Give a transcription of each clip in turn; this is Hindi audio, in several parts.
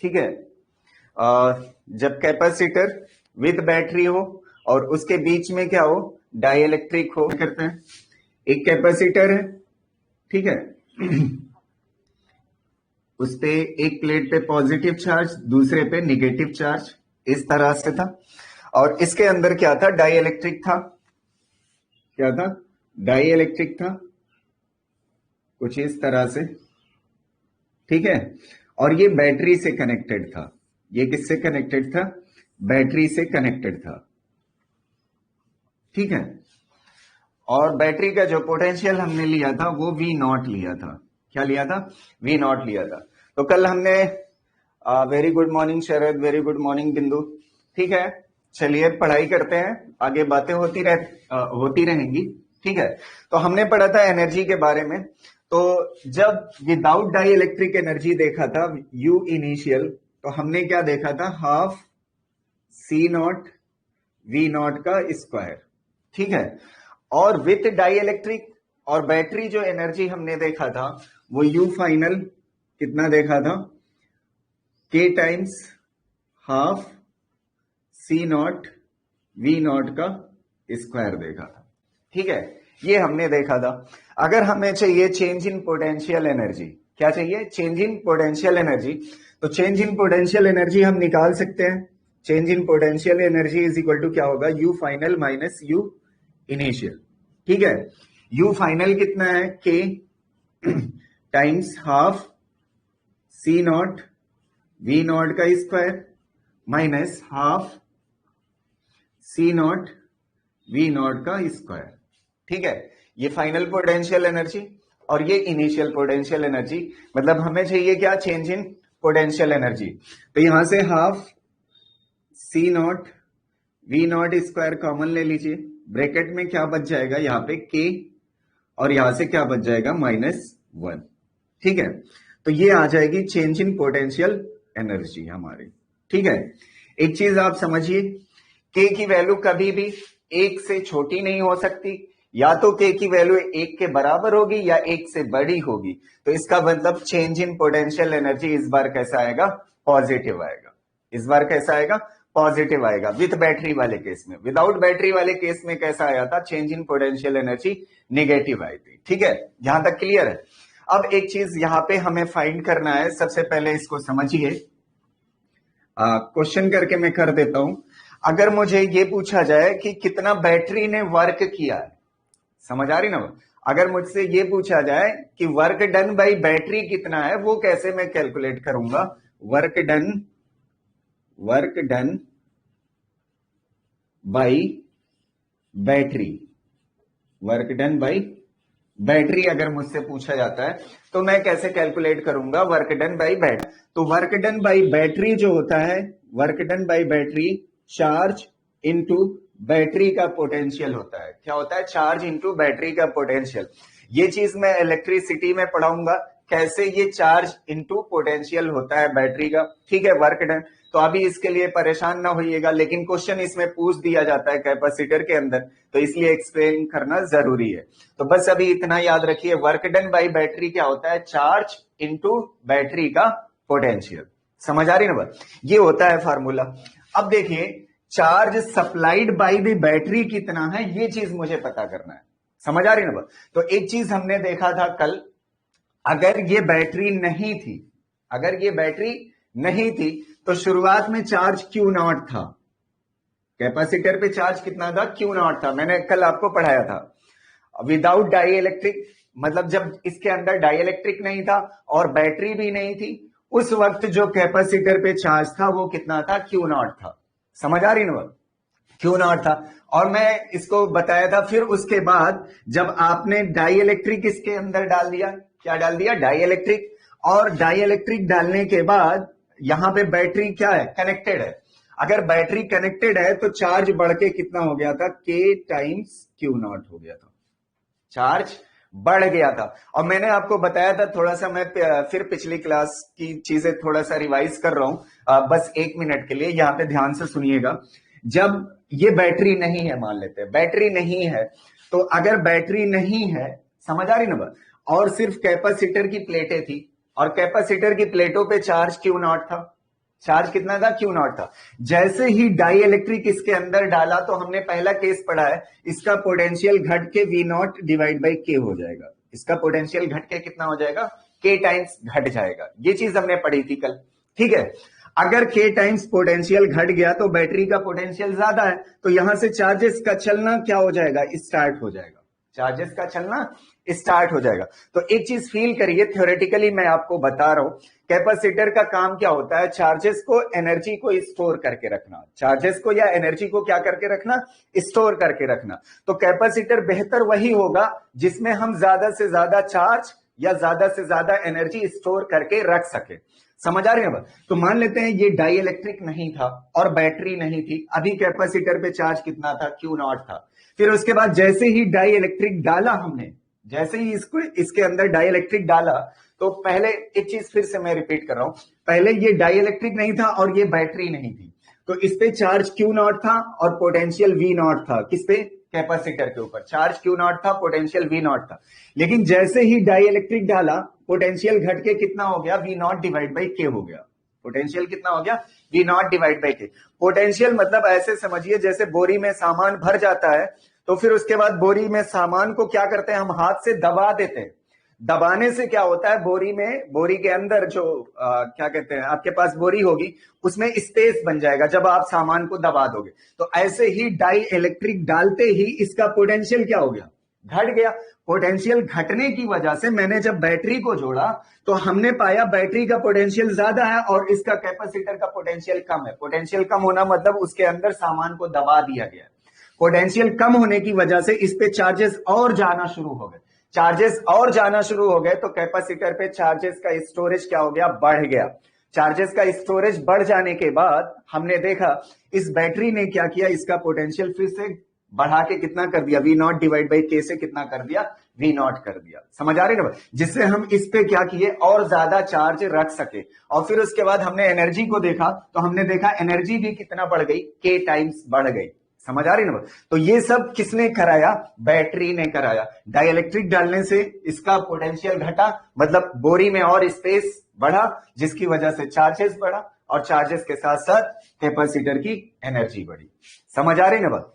ठीक है। जब कैपेसिटर विद बैटरी हो और उसके बीच में क्या हो, डाइइलेक्ट्रिक हो, करते हैं। एक कैपेसिटर है, ठीक है, उस पे एक प्लेट पे पॉजिटिव चार्ज, दूसरे पे निगेटिव चार्ज, इस तरह से था। और इसके अंदर क्या था, डाइइलेक्ट्रिक था। क्या था, डाइइलेक्ट्रिक था, कुछ इस तरह से, ठीक है। और ये बैटरी से कनेक्टेड था। ये किससे कनेक्टेड था, बैटरी से कनेक्टेड था, ठीक है। और बैटरी का जो पोटेंशियल हमने लिया था वो V0 लिया था। क्या लिया था, V0 लिया था। तो कल हमने वेरी गुड मॉर्निंग शरद, वेरी गुड मॉर्निंग बिंदु, ठीक है। चलिए पढ़ाई करते हैं, आगे बातें होती रहेंगी, ठीक है। तो हमने पढ़ा था एनर्जी के बारे में। तो जब विदाउट डाई इलेक्ट्रिक एनर्जी देखा था U इनिशियल, तो हमने क्या देखा था, हाफ C0 V0 का स्क्वायर, ठीक है। और विथ डाई इलेक्ट्रिक और बैटरी जो एनर्जी हमने देखा था वो U फाइनल कितना देखा था, K times half C0 V0 का स्क्वायर देखा था, ठीक है। ये हमने देखा था। अगर हमें चाहिए चेंज इन पोटेंशियल एनर्जी, क्या चाहिए, चेंज इन पोटेंशियल एनर्जी, तो चेंज इन पोटेंशियल एनर्जी हम निकाल सकते हैं। Change in potential energy is equal to क्या होगा, U final minus U initial, ठीक है। U फाइनल कितना है, K times half C0 V0 का square minus half C0 V0 का स्क्वायर, ठीक है। ये फाइनल पोटेंशियल एनर्जी और ये इनिशियल पोटेंशियल एनर्जी, मतलब हमें चाहिए क्या, चेंज इन पोटेंशियल एनर्जी। तो यहां से half C0 V0 square common ले लीजिए, ब्रैकेट में क्या बच जाएगा, यहाँ पे K और यहां से क्या बच जाएगा, -1, ठीक है। तो ये आ जाएगी चेंज इन पोटेंशियल एनर्जी हमारी, ठीक है। एक चीज आप समझिए, K की वैल्यू कभी भी 1 से छोटी नहीं हो सकती, या तो K की वैल्यू 1 के बराबर होगी या 1 से बड़ी होगी। तो इसका मतलब चेंज इन पोटेंशियल एनर्जी इस बार कैसा आएगा, पॉजिटिव आएगा। इस बार कैसा आएगा, पॉजिटिव आएगा, विथ बैटरी वाले केस में। विदाउट बैटरी वाले केस में कैसा आया था, change in potential energy negative आई थी, ठीक है। यहां तक क्लियर है। अब एक चीज यहां पे हमें फाइंड करना है, सबसे पहले इसको समझिए। क्वेश्चन करके मैं कर देता हूं। अगर मुझे ये पूछा जाए कि कितना बैटरी ने वर्क किया है, समझ आ रही ना, अगर मुझसे ये पूछा जाए कि वर्क डन बाय बैटरी कितना है, वो कैसे मैं कैलकुलेट करूंगा, work done by battery, work done by battery अगर मुझसे पूछा जाता है तो मैं कैसे कैलकुलेट करूंगा, वर्क डन बाय बैटरी। तो वर्क डन बाय बैटरी जो होता है, work done by battery charge into battery का पोटेंशियल होता है। क्या होता है, चार्ज इनटू बैटरी का पोटेंशियल। ये चीज मैं इलेक्ट्रिसिटी में पढ़ाऊंगा, कैसे ये चार्ज इनटू पोटेंशियल होता है बैटरी का, ठीक है, वर्क डन। तो अभी इसके लिए परेशान ना होइएगा, लेकिन क्वेश्चन इसमें पूछ दिया जाता है कैपेसिटर के अंदर, तो इसलिए एक्सप्लेन करना जरूरी है। तो बस अभी इतना याद रखिए, वर्क डन बाय बैटरी क्या होता है, चार्ज इनटू बैटरी का पोटेंशियल। समझ आ रही ना बात, ये होता है फार्मूला। अब देखिए, charge supplied by the battery कितना है, ये चीज मुझे पता करना है। समझ आ रही ना बात। तो एक चीज हमने देखा था कल, अगर ये बैटरी नहीं थी, अगर ये बैटरी नहीं थी तो शुरुआत में चार्ज Q0 था, कैपेसिटर पे चार्ज कितना था, Q0 था, मैंने कल आपको पढ़ाया था। विदाउट डाई इलेक्ट्रिक, मतलब जब इसके अंदर डाई इलेक्ट्रिक नहीं था और बैटरी भी नहीं थी, उस वक्त जो कैपेसिटर पे चार्ज था वो कितना था, Q0 था। समझ आ रही ना, Q0 था। और मैं इसको बताया था, फिर उसके बाद जब आपने डाई इलेक्ट्रिक इसके अंदर डाल दिया, क्या डाल दिया, डाई इलेक्ट्रिक, और डाई इलेक्ट्रिक डालने के बाद यहां पे बैटरी क्या है, कनेक्टेड है। अगर बैटरी कनेक्टेड है तो चार्ज बढ़ के कितना हो गया था, K टाइम्स Q0 हो गया था, चार्ज बढ़ गया था। और मैंने आपको बताया था, थोड़ा सा मैं फिर पिछली क्लास की चीजें थोड़ा सा रिवाइज कर रहा हूं, बस 1 मिनट के लिए यहां पे ध्यान से सुनिएगा। जब ये बैटरी नहीं है, मान लेते हैं बैटरी नहीं है, तो अगर बैटरी नहीं है, समझ आ रही ना बात, और सिर्फ कैपेसिटर की प्लेटें थी और कैपेसिटर की प्लेटों पे चार्ज Q0 था, चार्ज कितना था, क्यू नॉट था। जैसे ही डाई इलेक्ट्रिक इसके अंदर डाला तो हमने पहला केस पढ़ा है, इसका पोटेंशियल घट के वी नॉट डिवाइड बाई के हो जाएगा। इसका पोटेंशियल घट के कितना हो जाएगा, के टाइम्स घट जाएगा। ये चीज हमने पढ़ी थी कल, ठीक है। अगर के टाइम्स पोटेंशियल घट गया तो बैटरी का पोटेंशियल ज्यादा है, तो यहां से चार्जेस का चलना क्या हो जाएगा, स्टार्ट हो जाएगा। चार्जेस का चलना स्टार्ट हो जाएगा। तो एक चीज फील करिए, थ्योरेटिकली मैं आपको बता रहा हूं, कैपेसिटर का काम क्या होता है, चार्जेस को, एनर्जी को स्टोर करके रखना। चार्जेस को या एनर्जी को क्या करके रखना, स्टोर करके रखना। तो कैपेसिटर बेहतर वही होगा जिसमें हम ज्यादा से ज्यादा चार्ज या ज्यादा से ज्यादा एनर्जी स्टोर करके रख सके। समझ आ रही है? तो मान लेते हैं ये डाई इलेक्ट्रिक नहीं था और बैटरी नहीं थी, अभी कैपेसिटर पे चार्ज कितना था, क्यू नॉट था। फिर उसके बाद जैसे ही डाई इलेक्ट्रिक डाला हमने, जैसे ही इसको इसके अंदर डाई इलेक्ट्रिक डाला, तो पहले एक चीज फिर से मैं रिपीट कर रहा हूं, पहले ये डाई इलेक्ट्रिक नहीं था और ये बैटरी नहीं थी, तो इस पे चार्ज क्यू नॉट था और पोटेंशियल वी नॉट था। किस पे, कैपेसिटर के ऊपर चार्ज क्यू नॉट था, पोटेंशियल वी नॉट था। लेकिन जैसे ही डाई इलेक्ट्रिक डाला, पोटेंशियल घट के कितना हो गया, वी नॉट डिवाइड बाई के हो गया। पोटेंशियल कितना हो गया, वी नॉट डिवाइड बाई के। पोटेंशियल मतलब ऐसे समझिए जैसे बोरी में सामान भर जाता है, तो फिर उसके बाद बोरी में सामान को क्या करते हैं, हम हाथ से दबा देते हैं। दबाने से क्या होता है, बोरी में, बोरी के अंदर जो क्या कहते हैं, आपके पास बोरी होगी, उसमें स्पेस बन जाएगा जब आप सामान को दबा दोगे। तो ऐसे ही डाई इलेक्ट्रिक डालते ही इसका पोटेंशियल क्या हो गया, घट गया। पोटेंशियल घटने की वजह से मैंने जब बैटरी को जोड़ा तो हमने पाया बैटरी का पोटेंशियल ज्यादा है और इसका कैपेसिटर का पोटेंशियल कम है। पोटेंशियल कम होना मतलब उसके अंदर सामान को दबा दिया गया। पोटेंशियल कम होने की वजह से इस पे चार्जेस और जाना शुरू हो गए। चार्जेस और जाना शुरू हो गए तो कैपेसिटर पे चार्जेस का स्टोरेज क्या हो गया, बढ़ गया। चार्जेस का स्टोरेज बढ़ जाने के बाद हमने देखा इस बैटरी ने क्या किया, इसका पोटेंशियल फिर से बढ़ा के कितना कर दिया, वी नॉट डिवाइड बाई के से कितना कर दिया, वी नॉट कर दिया। समझ आ रही है ना, जिससे हम इस पे क्या किए, और ज्यादा चार्ज रख सके। और फिर उसके बाद हमने एनर्जी को देखा तो हमने देखा एनर्जी भी कितना बढ़ गई, के टाइम्स बढ़ गई। समझ आ रही ना। तो ये सब किसने कराया, बैटरी ने कराया। डाई इलेक्ट्रिक डालने से इसका पोटेंशियल घटा, मतलब बोरी में और स्पेस बढ़ा, जिसकी वजह से चार्जेस बढ़ा और चार्जेस के साथ साथ कैपेसिटर की एनर्जी बढ़ी। समझ आ रही ना बात।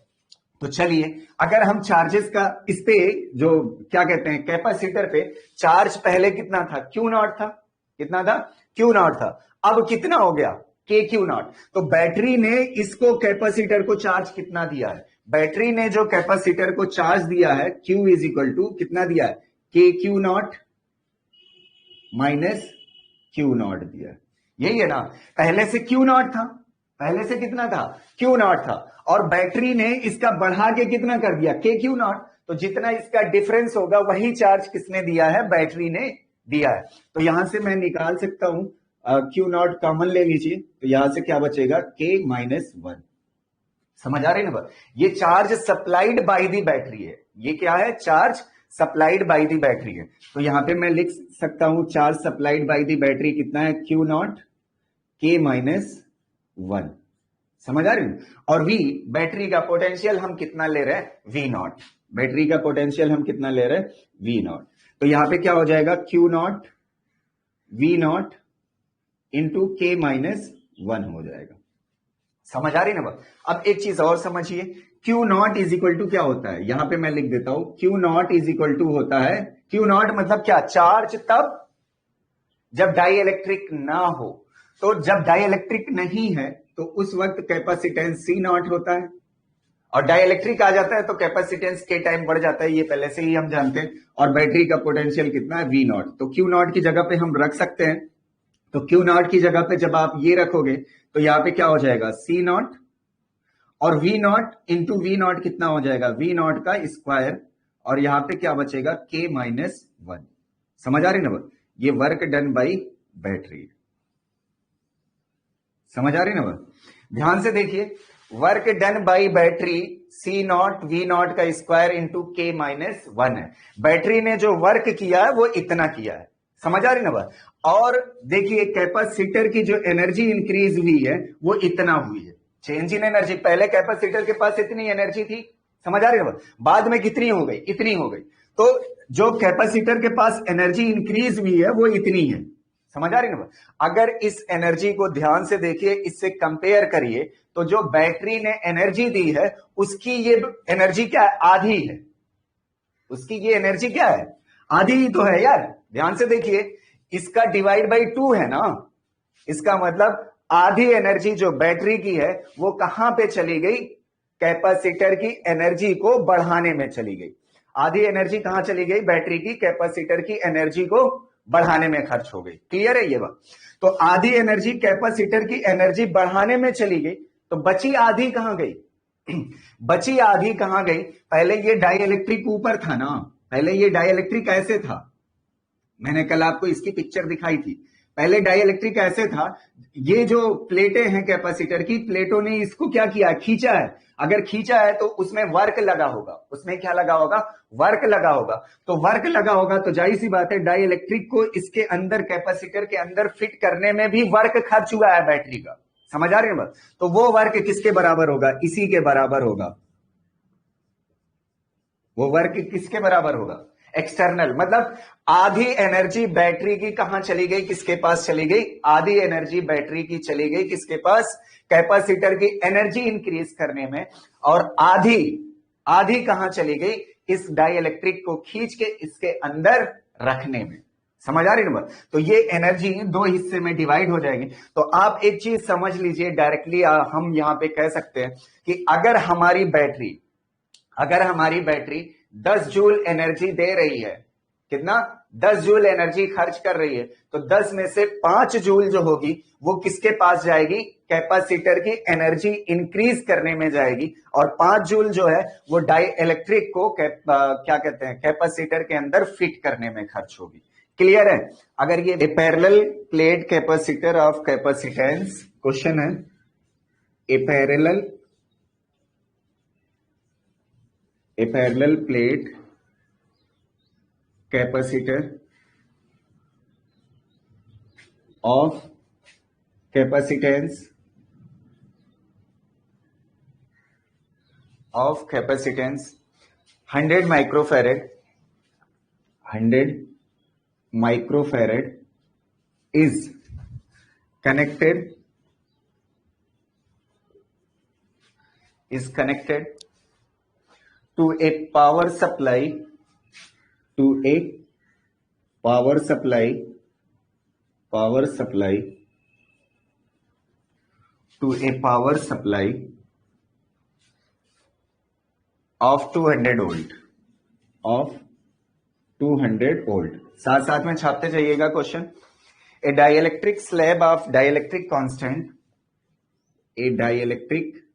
तो चलिए, अगर हम चार्जेस का इस पे जो क्या कहते हैं, कैपेसिटर पे चार्ज पहले कितना था, क्यू नॉट था, कितना था, क्यू नॉट था। अब कितना हो गया, के क्यू नॉट। तो बैटरी ने इसको कैपेसिटर को चार्ज कितना दिया है, बैटरी ने जो कैपेसिटर को चार्ज दिया है, Q इज इक्वल टू कितना दिया है, के Q not minus Q not दिया है। यही है ना, पहले से क्यू नॉट था, पहले से कितना था, क्यू नॉट था, और बैटरी ने इसका बढ़ा के कितना कर दिया, के क्यू नॉट। तो जितना इसका डिफरेंस होगा वही चार्ज किसने दिया है, बैटरी ने दिया है। तो यहां से मैं निकाल सकता हूं, क्यू नॉट कॉमन ले लीजिए, तो यहां से क्या बचेगा, के माइनस वन। समझ आ रही है ना। ये charge supplied by the battery है, ये क्या है, charge supplied by the battery है। तो यहां पे मैं लिख सकता हूं charge supplied by the battery कितना है, क्यू नॉट के माइनस वन। समझ आ रही है। और वी, बैटरी का पोटेंशियल हम कितना ले रहे हैं, वी नॉट। बैटरी का पोटेंशियल हम कितना ले रहे हैं, वी नॉट। तो यहां पे क्या हो जाएगा, Q not V not into K minus one हो जाएगा। समझ आ रही ना बात। अब एक चीज और समझिए, Q not is equal to क्या होता है, यहां पे मैं लिख देता हूं, Q not is equal to होता है, क्यू नॉट मतलब क्या, चार्ज तब जब डाई इलेक्ट्रिक ना हो। तो जब डाई इलेक्ट्रिक नहीं है तो उस वक्त कैपेसिटेंस सी नॉट होता है, और डाई इलेक्ट्रिक आ जाता है तो कैपेसिटेंस के टाइम बढ़ जाता है, ये पहले से ही हम जानते हैं। और बैटरी का पोटेंशियल कितना है, वी नॉट। तो क्यू नॉट की जगह पे हम रख सकते हैं, तो क्यू नॉट की जगह पे जब आप ये रखोगे तो यहां पे क्या हो जाएगा, सी नॉट, और V not into V not कितना हो जाएगा, वी नॉट का स्क्वायर, और यहां पे क्या बचेगा, के माइनस वन। समझ आ रही ना बात। ये वर्क डन बाई बैटरी। समझ आ रही ना बात। ध्यान से देखिए, work done by battery C not V not का square into K minus one है। बैटरी ने जो वर्क किया है वो इतना किया है। समझ आ रही ना बात। और देखिए, कैपेसिटर की जो एनर्जी इंक्रीज हुई है वो इतना हुई है, चेंज इन एनर्जी। पहले कैपेसिटर के पास इतनी एनर्जी थी, समझ आ रही है ना बात, बाद में कितनी हो गई, इतनी हो गई। तो जो कैपेसिटर के पास एनर्जी इंक्रीज हुई है वो इतनी है, समझ आ रही ना? अगर इस एनर्जी को ध्यान से देखिए, इससे कंपेयर करिए, तो जो बैटरी ने एनर्जी दी है उसकी ये एनर्जी क्या है? आधी है। उसकी ये एनर्जी क्या है? आधी ही तो है यार। ध्यान से देखिए, इसका डिवाइड बाई 2 है ना, इसका मतलब आधी एनर्जी जो बैटरी की है वो कहां पे चली गई? कैपेसिटर की एनर्जी को बढ़ाने में चली गई। आधी एनर्जी कहां चली गई? बैटरी की कैपेसिटर की एनर्जी को बढ़ाने में खर्च हो गई। क्लियर है ये बात? तो आधी एनर्जी कैपेसिटर की एनर्जी बढ़ाने में चली गई, तो बची आधी कहां गई? बची आधी कहां गई? पहले ये डाइइलेक्ट्रिक ऊपर था ना, पहले ये डाइइलेक्ट्रिक ऐसे था, मैंने कल आपको इसकी पिक्चर दिखाई थी। पहले डाइइलेक्ट्रिक ऐसे था, ये जो प्लेटें हैं कैपेसिटर की, प्लेटों ने इसको क्या किया? खींचा है। अगर खींचा है तो उसमें वर्क लगा होगा, उसमें क्या लगा होगा? वर्क लगा होगा। तो वर्क लगा होगा तो जाहिर सी बात है डाइइलेक्ट्रिक को इसके अंदर, कैपेसिटर के अंदर फिट करने में भी वर्क खर्च हुआ है बैटरी का। समझ आ रही है बात? तो वो वर्क किसके बराबर होगा? इसी के बराबर होगा। वो वर्क किसके बराबर होगा? एक्सटर्नल। मतलब आधी एनर्जी बैटरी की कहां चली गई? किसके पास चली गई? आधी एनर्जी बैटरी की चली गई किसके पास? कैपेसिटर की एनर्जी इंक्रीज करने में। और आधी आधी कहां चली गई? इस डाइइलेक्ट्रिक को खींच के इसके अंदर रखने में। समझ आ रही है ना? तो ये एनर्जी दो हिस्से में डिवाइड हो जाएगी। तो आप एक चीज समझ लीजिए, डायरेक्टली हम यहां पे कह सकते हैं कि अगर हमारी बैटरी 10 जूल एनर्जी दे रही है, कितना? 10 जूल एनर्जी खर्च कर रही है, तो 10 में से 5 जूल जो होगी वो किसके पास जाएगी? कैपेसिटर की एनर्जी इंक्रीज करने में जाएगी। और 5 जूल जो है वो डाइइलेक्ट्रिक को क्या कहते हैं? कैपेसिटर के अंदर फिट करने में खर्च होगी। क्लियर है? अगर ये parallel plate capacitor of capacitance, question है a parallel plate capacitor of capacitance 100 microfarad is connected to a power supply of 200 volt। साथ साथ में छापते जाइएगा question. A dielectric slab of dielectric constant, A dielectric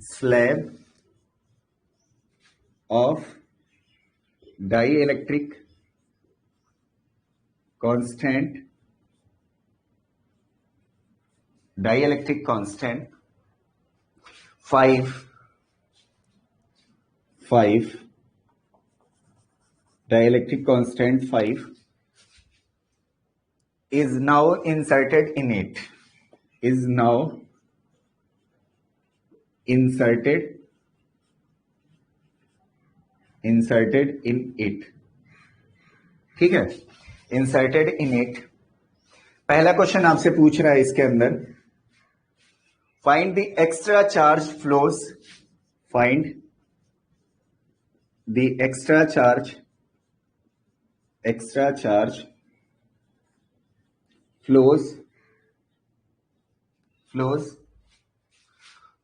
slab of dielectric constant 5 dielectric constant 5 is now inserted in it, inserted in it। ठीक है, इंसर्टेड इन इट। पहला क्वेश्चन आपसे पूछ रहा है इसके अंदर, find the extra charge flows, find the extra charge flows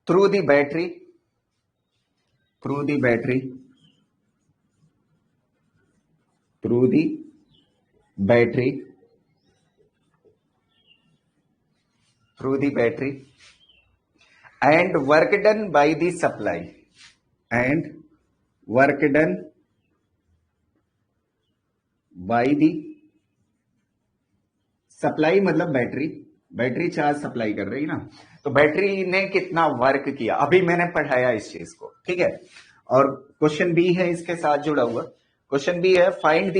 through the battery and work done by the supply, supply मतलब बैटरी चार्ज सप्लाई कर रही ना, तो बैटरी ने कितना वर्क किया, अभी मैंने पढ़ाया इस चीज को। ठीक है, और क्वेश्चन बी है इसके साथ जुड़ा हुआ। क्वेश्चन बी है find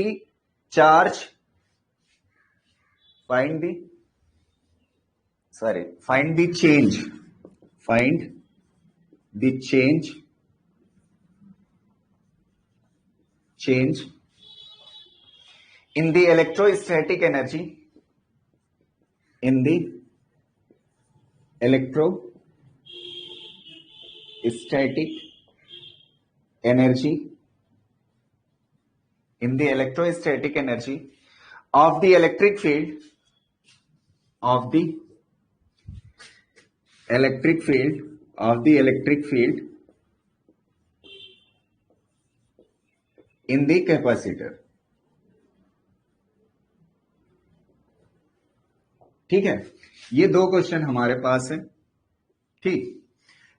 the change in the electrostatic energy, in the electrostatic energy, in the electrostatic energy of the electric field, of the electric field, of the electric field in the capacitor. ठीक है, ये दो क्वेश्चन हमारे पास है। ठीक,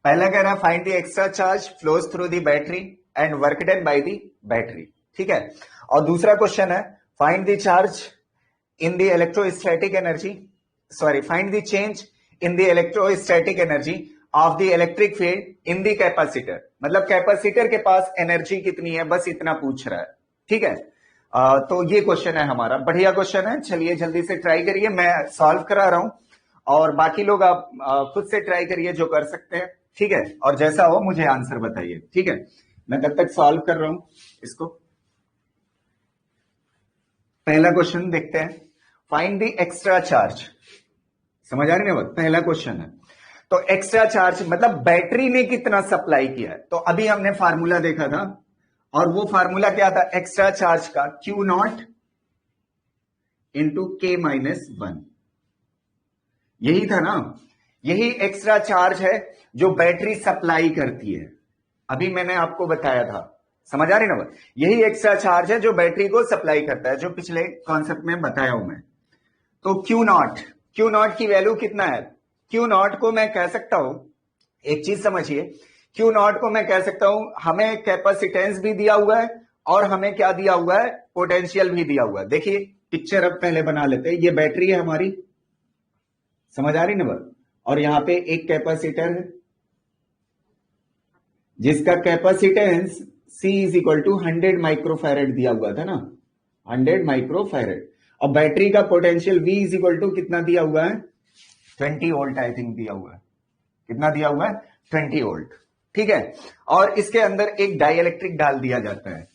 पहला कह रहा find the extra charge flows through the battery and work done by the battery. ठीक है, और दूसरा क्वेश्चन है find the charge in the electrostatic energy, sorry find the change in the electrostatic energy of the electric field in the capacitor. मतलब कैपेसिटर के पास एनर्जी कितनी है, बस इतना पूछ रहा है। ठीक है, तो ये क्वेश्चन है हमारा, बढ़िया क्वेश्चन है। चलिए जल्दी से ट्राई करिए, मैं सॉल्व करा रहा हूं और बाकी लोग आप खुद से ट्राई करिए जो कर सकते हैं। ठीक है, और जैसा हो मुझे आंसर बताइए। ठीक है, मैं तब तक सॉल्व कर रहा हूं इसको। पहला क्वेश्चन देखते हैं, फाइंड द एक्स्ट्रा चार्ज। समझ आ रही है बात? पहला क्वेश्चन है तो एक्स्ट्रा चार्ज मतलब बैटरी ने कितना सप्लाई किया है। तो अभी हमने फार्मूला देखा था और वो फार्मूला क्या था एक्स्ट्रा चार्ज का, Q not into K minus 1। यही था ना, यही एक्स्ट्रा चार्ज है जो बैटरी सप्लाई करती है। अभी मैंने आपको बताया था, समझ आ रही ना बात? यही एक्स्ट्रा चार्ज है जो बैटरी को सप्लाई करता है, जो पिछले कॉन्सेप्ट में बताया हूं मैं। तो Q नॉट की वैल्यू कितना है? Q नॉट को मैं कह सकता हूं, एक चीज समझिए, Q नॉट को मैं कह सकता हूं हमें कैपेसिटेंस भी दिया हुआ है और हमें क्या दिया हुआ है, पोटेंशियल भी दिया हुआ है। देखिए पिक्चर अब पहले बना लेते हैं, ये बैटरी है हमारी, समझ आ रही ना बात? और यहां पे एक कैपेसिटर है जिसका capacitance C is equal to 100 microfarad दिया हुआ था ना, 100 माइक्रोफैरेड। और बैटरी का potential V is equal to कितना दिया हुआ है, 20 वोल्ट आई थिंक दिया हुआ है। कितना दिया हुआ है? 20 वोल्ट। ठीक है, और इसके अंदर एक डाइइलेक्ट्रिक डाल दिया जाता है।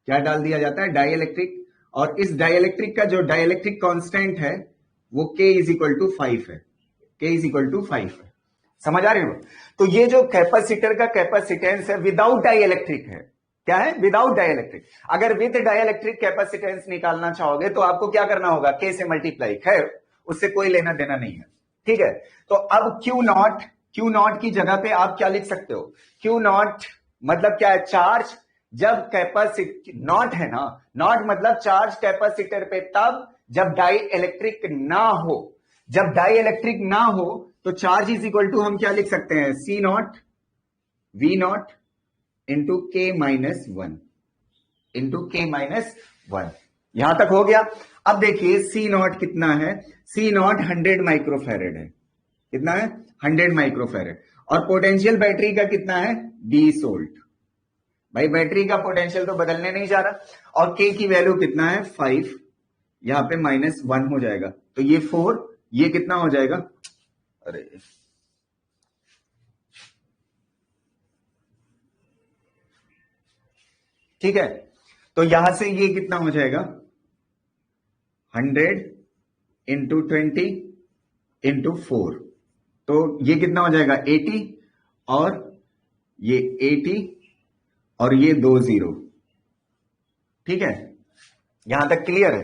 क्या डाल दिया जाता है? डाइइलेक्ट्रिक। और इस डाइइलेक्ट्रिक का जो डाइइलेक्ट्रिक कांस्टेंट है वो K इज इक्वल टू 5 है। K इज इक्वल टू 5 है। समझ आ रहे हो? तो ये जो कैपेसिटर का कैपेसिटेंस है विदाउट डाइइलेक्ट्रिक है। क्या है? Without dielectric. अगर विद डाइइलेक्ट्रिक कैपेसिटेंस निकालना चाहोगे तो आपको क्या करना होगा? K से मल्टीप्लाई। खैर उससे कोई लेना देना नहीं है। ठीक है, तो अब Q नॉट की जगह पे आप क्या लिख सकते हो? Q नॉट मतलब क्या है? चार्ज जब कैपेसिटर, नॉट है ना, नॉट मतलब चार्ज कैपेसिटर पे तब जब डाई इलेक्ट्रिक ना हो। जब डाई इलेक्ट्रिक ना हो तो चार्ज इज इक्वल टू हम क्या लिख सकते हैं? C not V not into K minus 1 into K minus 1। यहां तक हो गया। अब देखिए C नॉट कितना है? C नॉट 100 माइक्रोफैरेड है। कितना है? 100 माइक्रोफैरेड। और पोटेंशियल बैटरी का कितना है? 20 वोल्ट। भाई बैटरी का पोटेंशियल तो बदलने नहीं जा रहा। और K की वैल्यू कितना है? 5। यहां पे माइनस 1 हो जाएगा तो ये 4, ये कितना हो जाएगा? अरे ठीक है, तो यहां से ये कितना हो जाएगा? 100 इंटू 20 इंटू 4, तो ये कितना हो जाएगा? 80। और ये 80 और ये 2 0। ठीक है, यहां तक क्लियर है?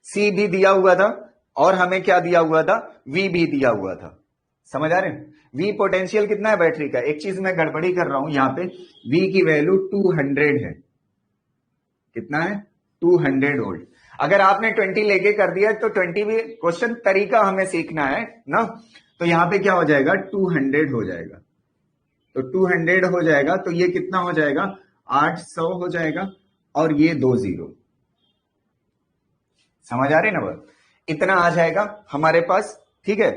C भी दिया हुआ था और हमें क्या दिया हुआ था? V भी दिया हुआ था। समझ आ रहे हैं? V पोटेंशियल कितना है बैटरी का? एक चीज मैं गड़बड़ी कर रहा हूं यहां पे, V की वैल्यू 200 है। कितना है? 200 वोल्ट। अगर आपने 20 लेके कर दिया तो 20 भी, क्वेश्चन तरीका हमें सीखना है ना। तो यहां पे क्या हो जाएगा? 200 हो जाएगा। तो 200 हो जाएगा तो ये कितना हो जाएगा? 800 हो जाएगा और ये 2 0। समझ आ रही ना बात? इतना आ जाएगा हमारे पास। ठीक है,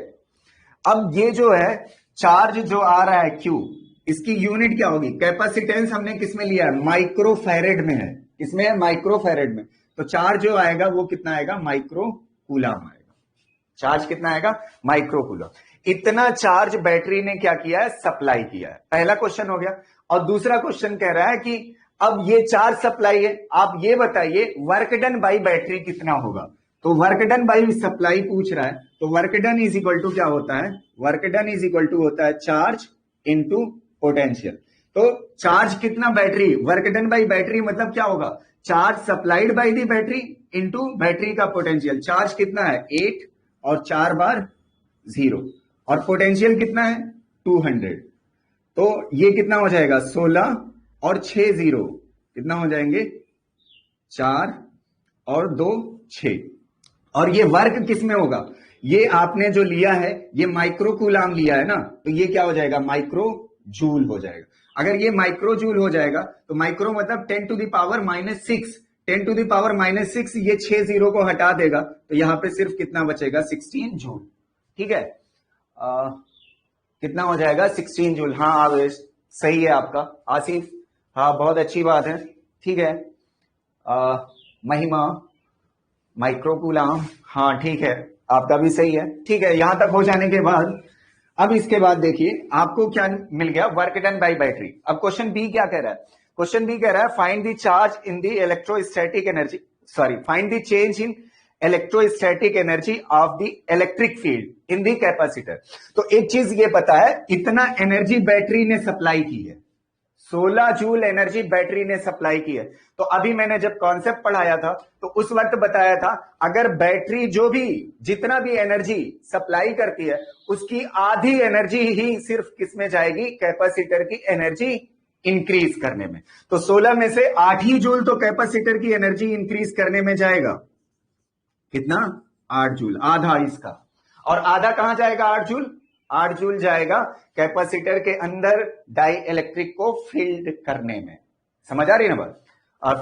अब ये जो है चार्ज जो आ रहा है Q, इसकी यूनिट क्या होगी? कैपेसिटेंस हमने किसमें लिया है? माइक्रोफैरेड में है। किसमें है? माइक्रोफैरेड में। तो चार्ज जो आएगा वो कितना आएगा? माइक्रोकूलम आएगा। चार्ज कितना आएगा? माइक्रोकूलम। इतना चार्ज बैटरी ने क्या किया है? सप्लाई किया है। पहला क्वेश्चन हो गया। और दूसरा क्वेश्चन कह रहा है कि अब ये चार्ज सप्लाई है, आप ये बताइए वर्क डन बाई बैटरी कितना होगा। तो वर्क डन बाई सप्लाई पूछ रहा है, तो work done is equal to क्या होता है, work done is equal to होता है चार्ज इनटू पोटेंशियल। तो चार्ज कितना battery, work done by battery मतलब क्या होगा, charge supplied by the battery into battery का पोटेंशियल। चार्ज कितना है 8 और 4 बार 0 और पोटेंशियल कितना है 200। तो ये कितना हो जाएगा 16 और 6 0 कितना हो जाएंगे 4 और 2 6। और ये वर्क किस में होगा, ये आपने जो लिया है ये माइक्रो कूलाम लिया है ना, तो ये क्या हो जाएगा माइक्रो जूल हो जाएगा। अगर ये माइक्रो जूल हो जाएगा तो माइक्रो मतलब 10 to the power -6, 10 to the power -6 ये 6 0 को हटा देगा, तो यहां पे सिर्फ कितना बचेगा 16 जूल। ठीक है, कितना हो जाएगा 16 जूल। हाँ आवेश सही है आपका आसिफ, हाँ बहुत अच्छी बात है। ठीक है, महिमा माइक्रोकूलाम, हाँ ठीक है आपका भी सही है। ठीक है, यहां तक हो जाने के बाद अब इसके बाद देखिए आपको क्या मिल गया, वर्क डन बाय बैटरी। अब क्वेश्चन बी क्या कह रहा है, क्वेश्चन बी कह रहा है find the charge in the electrostatic energy, sorry find the change in electrostatic energy of the electric field in the capacitor. तो एक चीज ये पता है, इतना एनर्जी बैटरी ने सप्लाई की है, 16 जूल एनर्जी बैटरी ने सप्लाई की है। तो अभी मैंने जब कॉन्सेप्ट पढ़ाया था तो उस वक्त बताया था अगर बैटरी जो भी जितना भी एनर्जी सप्लाई करती है उसकी आधी एनर्जी ही सिर्फ किसमें जाएगी, कैपेसिटर की एनर्जी इंक्रीज करने में। तो 16 में से 8 ही जूल तो कैपेसिटर की एनर्जी इंक्रीज करने में जाएगा, कितना 8 जूल, आधा इसका। और आधा कहां जाएगा 8 जूल, 8 जूल जाएगा कैपेसिटर के अंदर डाई इलेक्ट्रिक को फील्ड करने में। समझ आ रही है ना बात,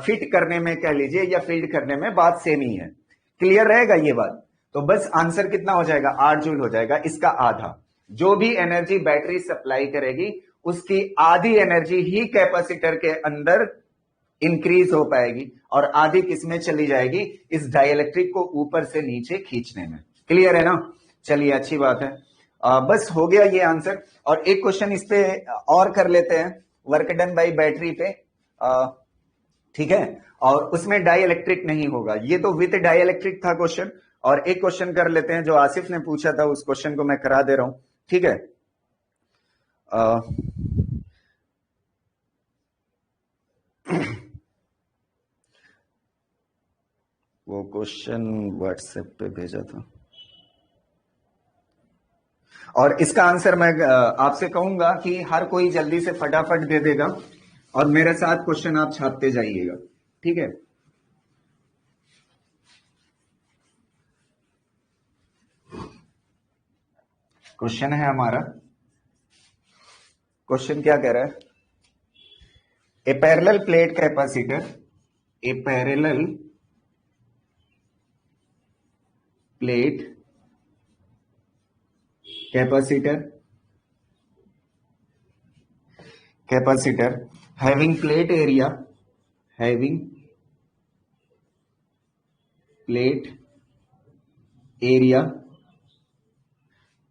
फिट करने में कह लीजिए या फील्ड करने में, बात सेम ही है। क्लियर रहेगा ये बात। तो बस आंसर कितना हो जाएगा 8 जूल हो जाएगा, इसका आधा। जो भी एनर्जी बैटरी सप्लाई करेगी उसकी आधी एनर्जी ही कैपेसिटर के अंदर इंक्रीज हो पाएगी और आधी किसमें चली जाएगी, इस डाइइलेक्ट्रिक को ऊपर से नीचे खींचने में। क्लियर है ना, चलिए अच्छी बात है। बस हो गया ये आंसर। और एक क्वेश्चन इस पे और कर लेते हैं, वर्क डन बाई बैटरी पे, ठीक है, और उसमें डाई इलेक्ट्रिक नहीं होगा, ये तो विद डाई इलेक्ट्रिक था क्वेश्चन। और एक क्वेश्चन कर लेते हैं जो आसिफ ने पूछा था, उस क्वेश्चन को मैं करा दे रहा हूं। ठीक है, वो क्वेश्चन व्हाट्सएप पे भेजा था और इसका आंसर मैं आपसे कहूंगा कि हर कोई जल्दी से फटाफट दे देगा और मेरे साथ क्वेश्चन आप छापते जाइएगा। ठीक है, क्वेश्चन है हमारा, क्वेश्चन क्या कह रहा है, a parallel plate capacitor, a parallel plate capacitor having plate area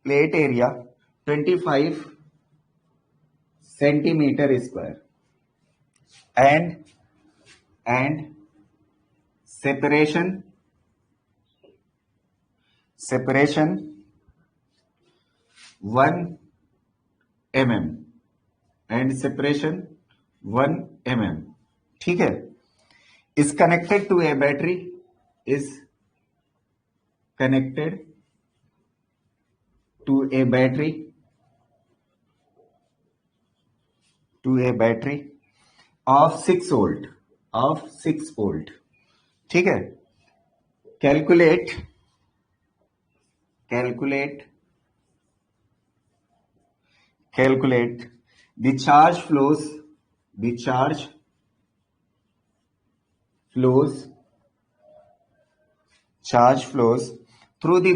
plate area 25 centimeter square and separation 1 mm and separation 1 mm। ठीक है, is connected to a battery, is connected to a battery of 6 volt। ठीक है, calculate the charge flows through the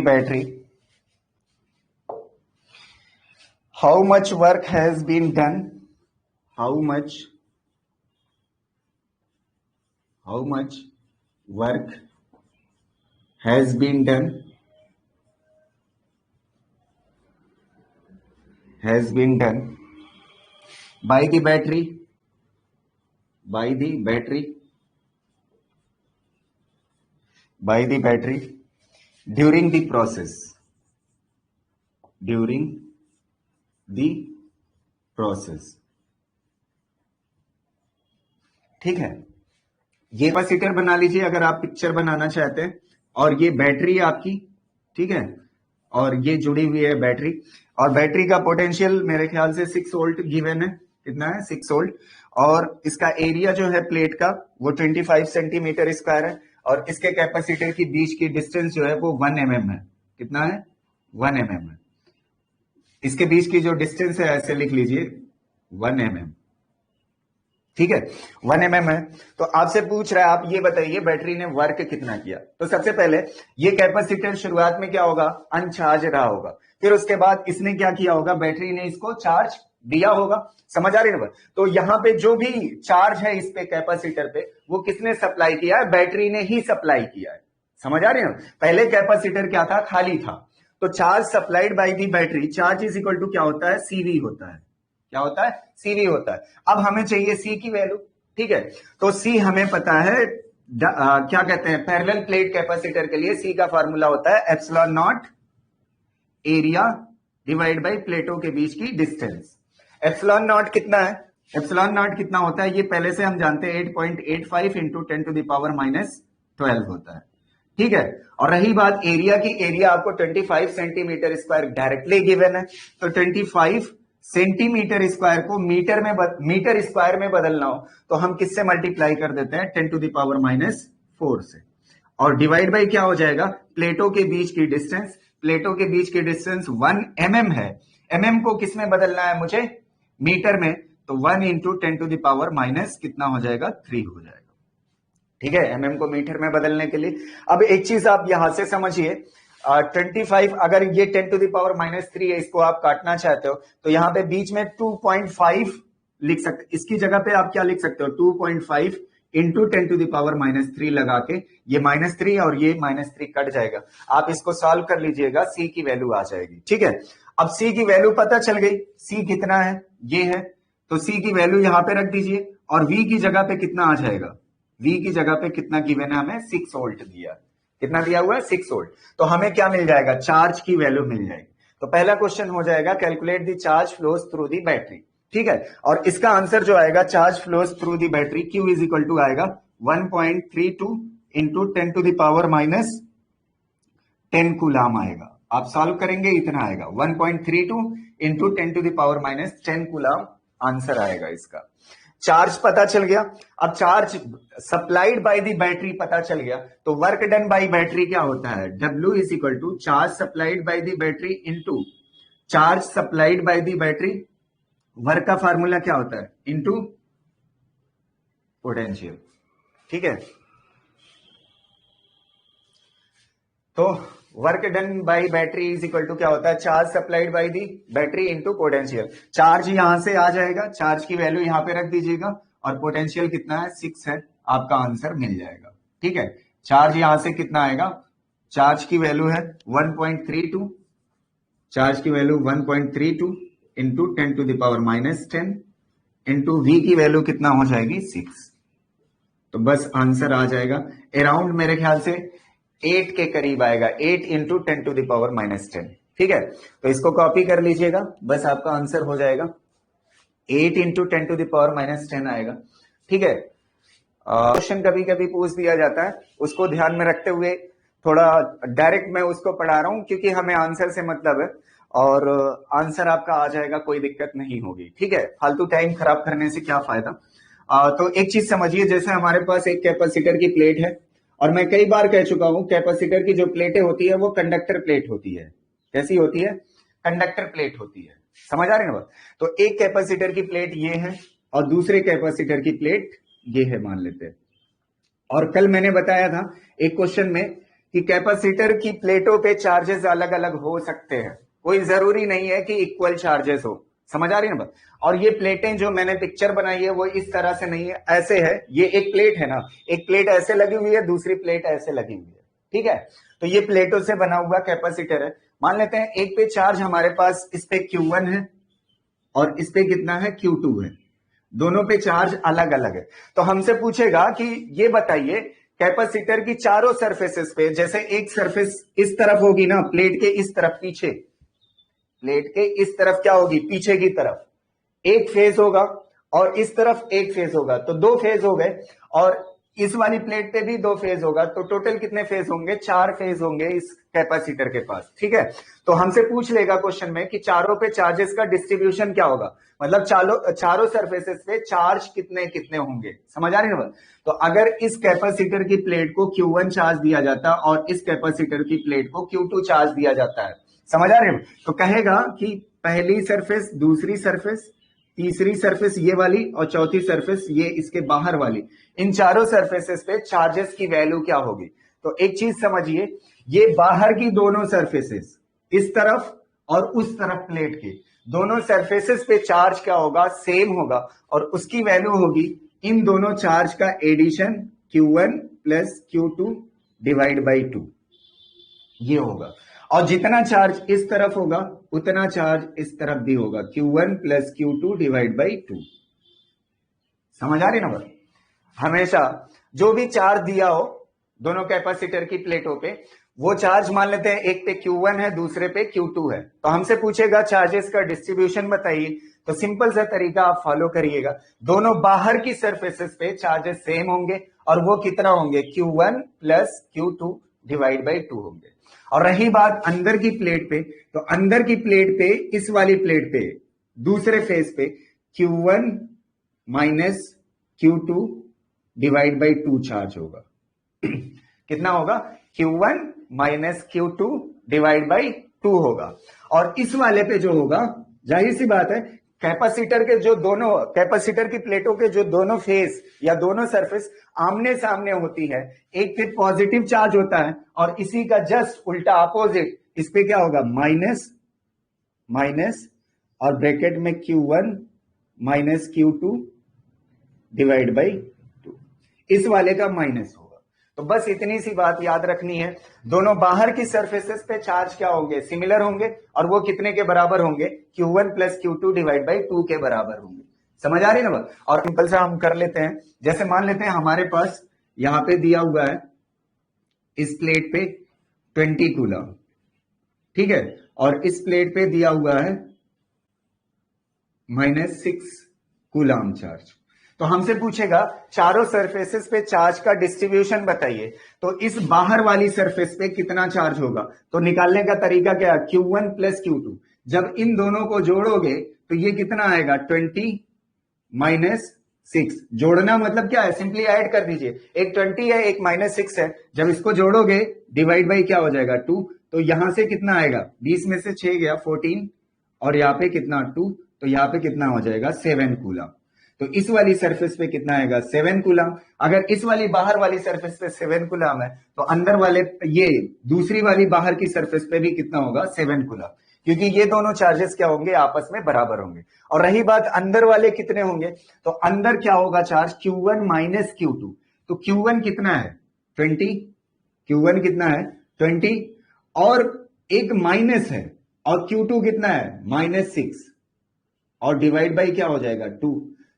battery how much work has been done, how much work has been done has been done by the battery during the process. ठीक है, ये कैपेसिटर बना लीजिए अगर आप पिक्चर बनाना चाहते हैं, और ये बैटरी है आपकी, ठीक है, और ये जुड़ी हुई है बैटरी, और बैटरी का पोटेंशियल मेरे ख्याल से 6 वोल्ट गिवन है, कितना है 6 वोल्ट, और इसका एरिया जो है प्लेट का वो 25 सेंटीमीटर स्क्वायर है, और इसके कैपेसिटर के बीच की डिस्टेंस जो है वो 1 mm है, कितना है 1 mm है, इसके बीच की जो डिस्टेंस है ऐसे लिख लीजिए 1 mm, ठीक है 1 mm है। तो आपसे पूछ रहा है आप ये बताइए बैटरी ने वर्क कितना किया। तो सबसे पहले ये कैपेसिटर शुरुआत में क्या होगा, अनचार्ज रहा होगा, फिर उसके बाद इसने क्या किया होगा, बैटरी ने इसको चार्ज दिया होगा, समझ आ रही है ना। तो यहां पे जो भी चार्ज है इस पे कैपेसिटर पे वो किसने सप्लाई किया है, बैटरी ने ही सप्लाई किया है, समझ आ रही है ना। पहले कैपेसिटर क्या था, खाली था, तो charge supplied by the battery, charge is equal to क्या होता है, सीवी होता है, क्या होता है, सीवी होता है। अब हमें चाहिए सी की वैल्यू, ठीक है, तो सी हमें पता है क्या कहते हैं, पैरेलल प्लेट कैपेसिटर के लिए सी का फार्मूला होता है epsilon not area divide by प्लेटों के बीच की डिस्टेंस। एप्सिलॉन नॉट कितना है, एप्सिलॉन नॉट कितना होता है, ये पहले से हम जानते हैं 8.85 इंटू 10 टू द पावर -12 होता है, ठीक है। और रही बात एरिया की, एरिया आपको 25 सेंटीमीटर स्क्वायर डायरेक्टली गिवन है, तो 25 सेंटीमीटर स्क्वायर को मीटर स्क्वायर में बदलना हो तो हम किससे मल्टीप्लाई कर देते हैं, 10 टू द पावर -4 से, और डिवाइड बाय क्या हो जाएगा, प्लेटों के बीच की डिस्टेंस, प्लेटों के बीच की डिस्टेंस 1 mm है, mm को किस में बदलना है मुझे, मीटर में, तो 1 into 10 to the power minus कितना हो जाएगा, 3 हो जाएगा, ठीक है, mm को मीटर में बदलने के लिए। अब एक चीज आप यहां से समझिए, 25 अगर ये 10 टू द पावर -3 है, इसको आप काटना चाहते हो तो यहां पे बीच में 2.5 लिख सकते, इसकी जगह पे आप क्या लिख सकते हो, 2.5 इंटू 10 टू द पावर -3 लगा के, ये -3 और ये -3 कट जाएगा, आप इसको सॉल्व कर लीजिएगा, सी की वैल्यू आ जाएगी, ठीक है। अब सी की वैल्यू पता चल गई, सी कितना है, ये है, तो सी की वैल्यू यहां पे रख दीजिए, और वी की जगह पे कितना आ जाएगा, वी की जगह पे कितना गिवन है, हमें 6 वोल्ट दिया, कितना दिया हुआ है, 6 वोल्ट, तो हमें क्या मिल जाएगा, चार्ज की वैल्यू मिल जाएगी। तो पहला क्वेश्चन हो जाएगा calculate the charge flows through the battery, ठीक है, और इसका आंसर जो आएगा charge flows through the battery, Q is equal to आएगा 1.32 into 10 to the power -10 coulomb आएगा, आप सॉल्व करेंगे इतना आएगा, 1.32 into 10 to the power -10 coulomb answer आएगा इसका। चार्ज पता चल गया, अब charge supplied by the battery पता चल गया, तो वर्क डन बाय बैटरी क्या होता है, W is equal to charge supplied by the battery into charge supplied by the battery, work का फार्मूला क्या होता है, इंटू पोटेंशियल, ठीक है। तो work done by battery is equal to क्या होता है, charge supplied by the battery into potential, charge यहां से आ जाएगा, चार्ज की वैल्यू यहां पे रख दीजिएगा, और पोटेंशियल कितना है 6 है, आपका आंसर मिल जाएगा, ठीक है। चार्ज यहां से कितना आएगा, चार्ज की वैल्यू है 1.32, चार्ज की value 1.32 into 10 to the power -10 into V की वैल्यू कितना हो जाएगी 6, तो बस आंसर आ जाएगा अराउंड मेरे ख्याल से 8 के करीब आएगा, 8 इंटू 10 टू द पावर -10, ठीक है। तो इसको कॉपी कर लीजिएगा, बस आपका आंसर हो जाएगा 8 इंटू 10 टू द पावर -10 आएगा, ठीक है। क्वेश्चन कभी कभी पूछ दिया जाता है, उसको ध्यान में रखते हुए थोड़ा डायरेक्ट मैं उसको पढ़ा रहा हूं क्योंकि हमें आंसर से मतलब है, और आंसर आपका आ जाएगा, कोई दिक्कत नहीं होगी, ठीक है, फालतू टाइम खराब करने से क्या फायदा। तो एक चीज समझिए, जैसे हमारे पास एक कैपेसिटर की प्लेट है, और मैं कई बार कह चुका हूं कैपेसिटर की जो प्लेटें होती है वो कंडक्टर प्लेट होती है, कैसी होती है, कंडक्टर प्लेट होती है, समझ आ रही है ना। तो एक कैपेसिटर की प्लेट ये है और दूसरे कैपेसिटर की प्लेट ये है मान लेते हैं। और कल मैंने बताया था एक क्वेश्चन में कि कैपेसिटर की प्लेटों पे चार्जेस अलग अलग हो सकते हैं, कोई जरूरी नहीं है कि इक्वल चार्जेस हो, समझ आ रही है ना। और ये प्लेटें जो मैंने पिक्चर बनाई है वो इस तरह से नहीं है, ऐसे है, ये एक प्लेट है ना, एक प्लेट ऐसे लगी हुई है, दूसरी प्लेट ऐसे लगी हुई है, ठीक है। तो ये प्लेटों से बना हुआ कैपेसिटर है, मान लेते हैं एक पे चार्ज हमारे पास इस पे Q1 है, और इस पे कितना है Q2 है, दोनों पे चार्ज अलग अलग है। तो हमसे पूछेगा कि ये बताइए कैपेसिटर की चारों सरफेसेस पे, जैसे एक सरफेस इस तरफ होगी ना, प्लेट के इस तरफ पीछे, प्लेट के इस तरफ क्या होगी, पीछे की तरफ एक फेज होगा और इस तरफ एक फेज होगा, तो दो फेज हो गए। और इस वाली प्लेट पे भी दो फेज होगा, तो टोटल कितने फेज होंगे, चार फेज होंगे इस कैपेसिटर के पास। ठीक है, तो हमसे पूछ लेगा क्वेश्चन में कि चारों पे चार्जेस का डिस्ट्रीब्यूशन क्या होगा, मतलब चारों सरफेसेस पे चार्ज कितने कितने होंगे। समझ आ रही है ना। तो अगर इस कैपेसिटर की प्लेट को Q1 चार्ज दिया जाता है और इस कैपेसिटर की प्लेट को Q2 चार्ज दिया जाता है, समझ आ रहे हो, तो कहेगा कि पहली सरफेस, दूसरी सरफेस, तीसरी सरफेस ये वाली और चौथी सरफेस ये इसके बाहर वाली, इन चारों सरफेसेस पे चार्जेस की वैल्यू क्या होगी। तो एक चीज समझिए, ये बाहर की दोनों सरफेसेस, इस तरफ और उस तरफ प्लेट के दोनों सरफेसेस पे चार्ज क्या होगा, सेम होगा, और उसकी वैल्यू होगी इन दोनों चार्ज का addition Q1 plus Q2 divide by 2, ये होगा। और जितना चार्ज इस तरफ होगा उतना चार्ज इस तरफ भी होगा, Q1 plus Q2 divide by 2। समझ आ रही ना बात। हमेशा जो भी चार्ज दिया हो दोनों कैपेसिटर की प्लेटों पे, वो चार्ज मान लेते हैं एक पे Q1 है दूसरे पे Q2 है, तो हमसे पूछेगा चार्जेस का डिस्ट्रीब्यूशन बताइए। तो सिंपल सा तरीका आप फॉलो करिएगा, दोनों बाहर की सरफेसेस पे चार्जेस सेम होंगे और वो कितना होंगे, Q1 plus Q2 divide by 2 होंगे। और रही बात अंदर की प्लेट पे, तो अंदर की प्लेट पे, इस वाली प्लेट पे दूसरे फेस पे Q1 minus Q2 divide by 2 charge होगा। कितना होगा, Q1 minus Q2 divide by 2 होगा। और इस वाले पे जो होगा, जाहिर सी बात है, कैपेसिटर के जो दोनों, कैपेसिटर की प्लेटों के जो दोनों फेस या दोनों सरफेस आमने सामने होती है, एक पे पॉजिटिव चार्ज होता है और इसी का जस्ट उल्टा अपोजिट, इस पे क्या होगा, माइनस माइनस और ब्रैकेट में Q1 minus Q2 divide by 2, इस वाले का माइनस होगा। तो बस इतनी सी बात याद रखनी है, दोनों बाहर की सरफेसेस पे चार्ज क्या होंगे, सिमिलर होंगे, और वो कितने के बराबर होंगे, Q1 plus Q2 divide by 2 के बराबर होंगे। समझ आ रही है ना बात। और सिंपल सा हम कर लेते हैं, जैसे मान लेते हैं हमारे पास यहां पे दिया हुआ है इस प्लेट पे 20 कूलम, ठीक है, और इस प्लेट पे दिया हुआ है -6 कूलम चार्ज। तो हमसे पूछेगा चारों सरफेसेस पे चार्ज का डिस्ट्रीब्यूशन बताइए, तो इस बाहर वाली सरफेस पे कितना चार्ज होगा। तो निकालने का तरीका क्या है, Q1 प्लस Q2, जब इन दोनों को जोड़ोगे तो ये कितना आएगा, 20 माइनस 6। जोड़ना मतलब क्या है, सिंपली ऐड कर दीजिए, एक 20 है एक -6 है, जब इसको जोड़ोगे डिवाइड बाई क्या हो जाएगा, 2। तो यहां से कितना आएगा, 20 में से 6 गया 14, और यहाँ पे कितना 2, तो यहाँ पे कितना हो जाएगा 7 कूलम। तो इस वाली सरफेस पे कितना आएगा, 7 कूलम। अगर इस वाली बाहर वाली सरफेस पे 7 कूलम है, तो अंदर वाले, ये दूसरी वाली बाहर की सरफेस पे भी कितना होगा, 7 कूलम, क्योंकि ये दोनों चार्जेस क्या होंगे, आपस में बराबर होंगे। और रही बात अंदर वाले कितने होंगे, तो अंदर क्या होगा चार्ज, Q1 माइनस Q2। तो Q1 कितना है, 20, Q1 कितना है 20, और एक माइनस है, और Q2 कितना है -6, और डिवाइड बाई क्या हो जाएगा 2।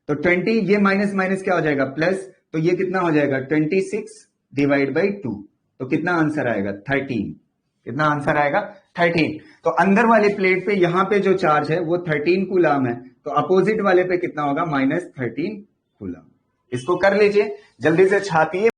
तो 20, ये माइनस माइनस क्या हो जाएगा प्लस, तो ये कितना हो जाएगा 26 डिवाइड बाई 2। तो कितना आंसर आएगा 13, कितना आंसर आएगा 13। तो अंदर वाले प्लेट पे यहां पे जो चार्ज है वो 13 कूलम है, तो अपोजिट वाले पे कितना होगा, -13 कूलम। इसको कर लीजिए, जल्दी से छापिए